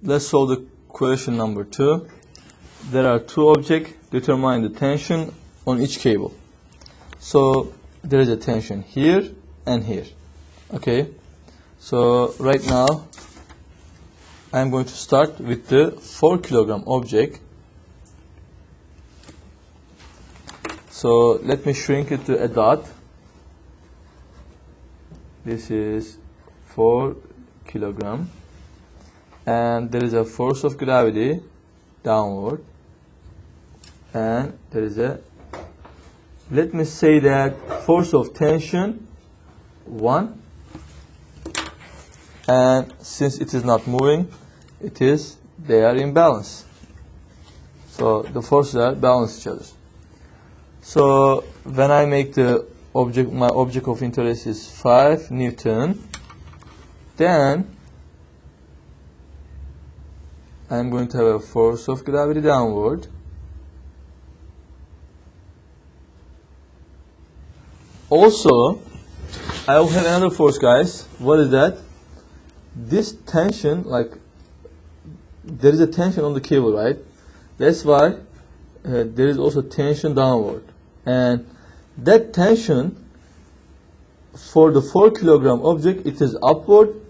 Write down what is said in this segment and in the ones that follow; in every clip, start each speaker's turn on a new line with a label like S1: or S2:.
S1: Let's solve the question number 2. There are two objects. Determine the tension on each cable. So there is a tension here and here. Okay. So right now I'm going to start with the 4 kilogram object. So let me shrink it to a dot. This is 4 kilogram. And there is a force of gravity downward. And there is a, let me say that force of tension 1. And since it is not moving, they are in balance. So the forces are balance each other. So when I make the object, my object of interest is 5 Newton, then I'm going to have a force of gravity downward. Also, I will have another force, guys. What is that? This tension, like there is a tension on the cable, right? That's why there is also tension downward. And that tension for the 4 kilogram object, it is upward,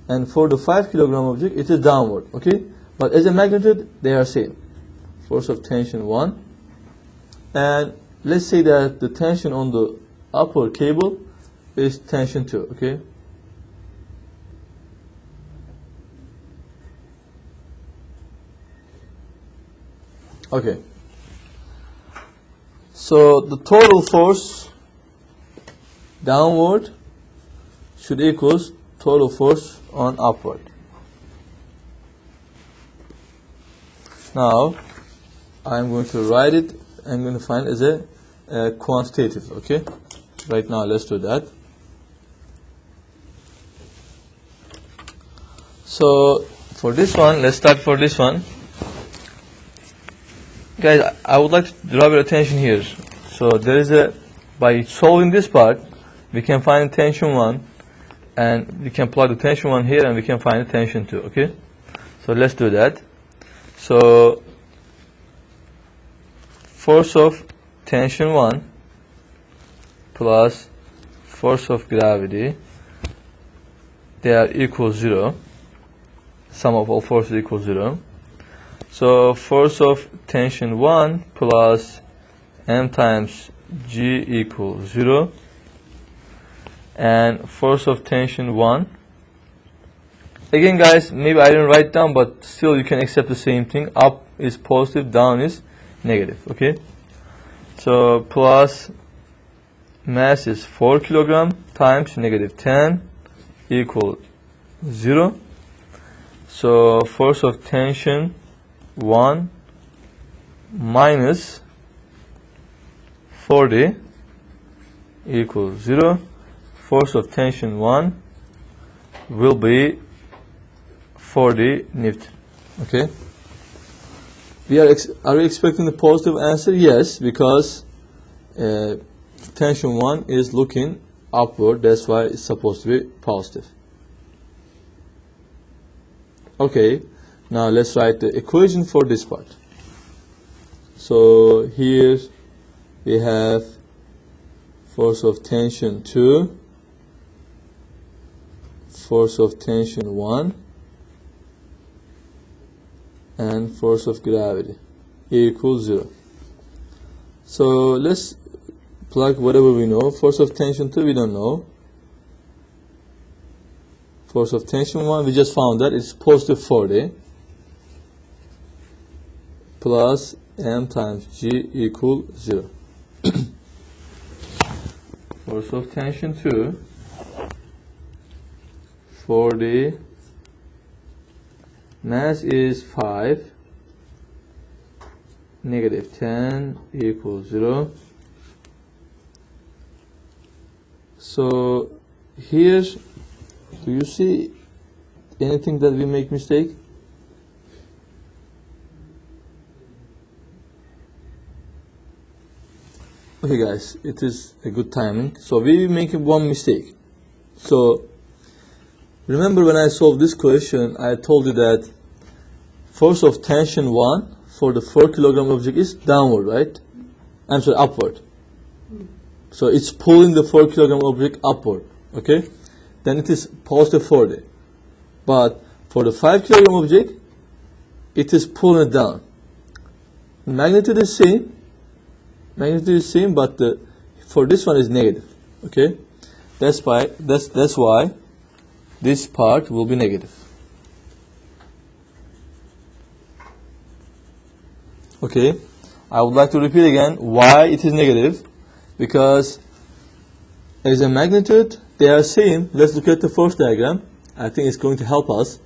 S1: and for the 5 kilogram object, it is downward. Okay? But as a magnitude, they are same. Force of tension 1. And let's say that the tension on the upper cable is tension 2. Okay? Okay. So the total force downward should equals total force on upward. Now I'm going to write it. I'm going to find as a quantitative. Okay. Right now let's do that. So for this one, let's start for this one. Guys, I would like to draw your attention here. So there is by solving this part, we can find tension 1, and we can plug the tension 1 here, and we can find the tension 2. Okay? So let's do that. So force of tension 1 plus force of gravity, they are equal 0. Sum of all forces equals 0. So force of tension 1 plus m times g equals 0. And force of tension 1. Again, guys, maybe I didn't write down, but still you can accept the same thing. Up is positive, down is negative. Okay. So plus mass is 4 kilogram times negative 10 equal 0. So force of tension 1 minus 40 equals 0. Force of tension 1 will be 40 Newton. Okay. Are we expecting the positive answer? Yes, because tension 1 is looking upward. That's why it's supposed to be positive. Okay. Now let's write the equation for this part. So here we have force of tension 2, force of tension 1, and force of gravity equals 0. So let's plug whatever we know. Force of tension 2 we don't know. Force of tension 1 we just found that it's positive 40. Plus m times g equal 0. Force of tension 2, 40, mass is 5, negative 10 equals 0. So here, do you see anything that we make mistake? Okay guys, it is a good timing. So we will make one mistake. So remember when I solved this question, I told you that force of tension 1 for the 4 kilogram object is downward, right? I'm sorry, upward. So it's pulling the 4 kilogram object upward, okay? Then it is positive 40. But for the 5 kilogram object, it is pulling it down. Magnitude is same. Magnitude is same, but for this one is negative, okay? That's why this part will be negative. Okay, I would like to repeat again why it is negative, because as a magnitude they are same. Let's look at the first diagram. I think it's going to help us.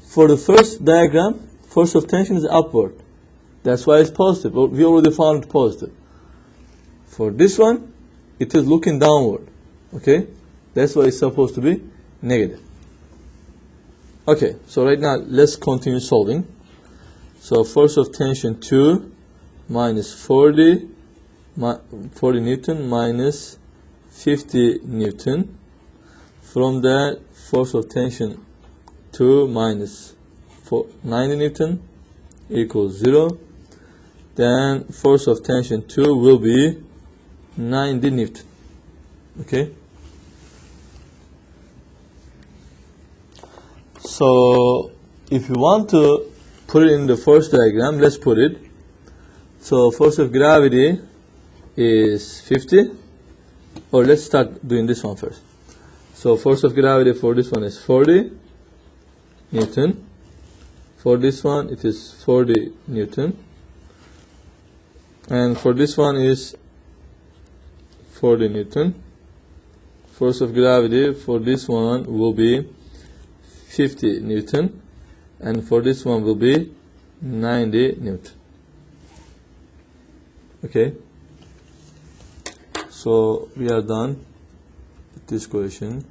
S1: For the first diagram, force of tension is upward. That's why it's positive. We already found it positive. For this one, it is looking downward. Okay, that's why it's supposed to be negative. Okay, so right now let's continue solving. So force of tension 2 minus 40 Newton minus 50 Newton. From there, force of tension 2 minus 90 Newton equals 0. Then force of tension 2 will be 90 Newton. Okay. So if you want to put it in the first diagram, let's put it. So force of gravity is 50. Or let's start doing this one first. So force of gravity for this one is 40 Newton. For this one it is 40 Newton. And for this one is 40 Newton. Force of gravity for this one will be 50 Newton. And for this one will be 90 Newton. Okay. So we are done with this question.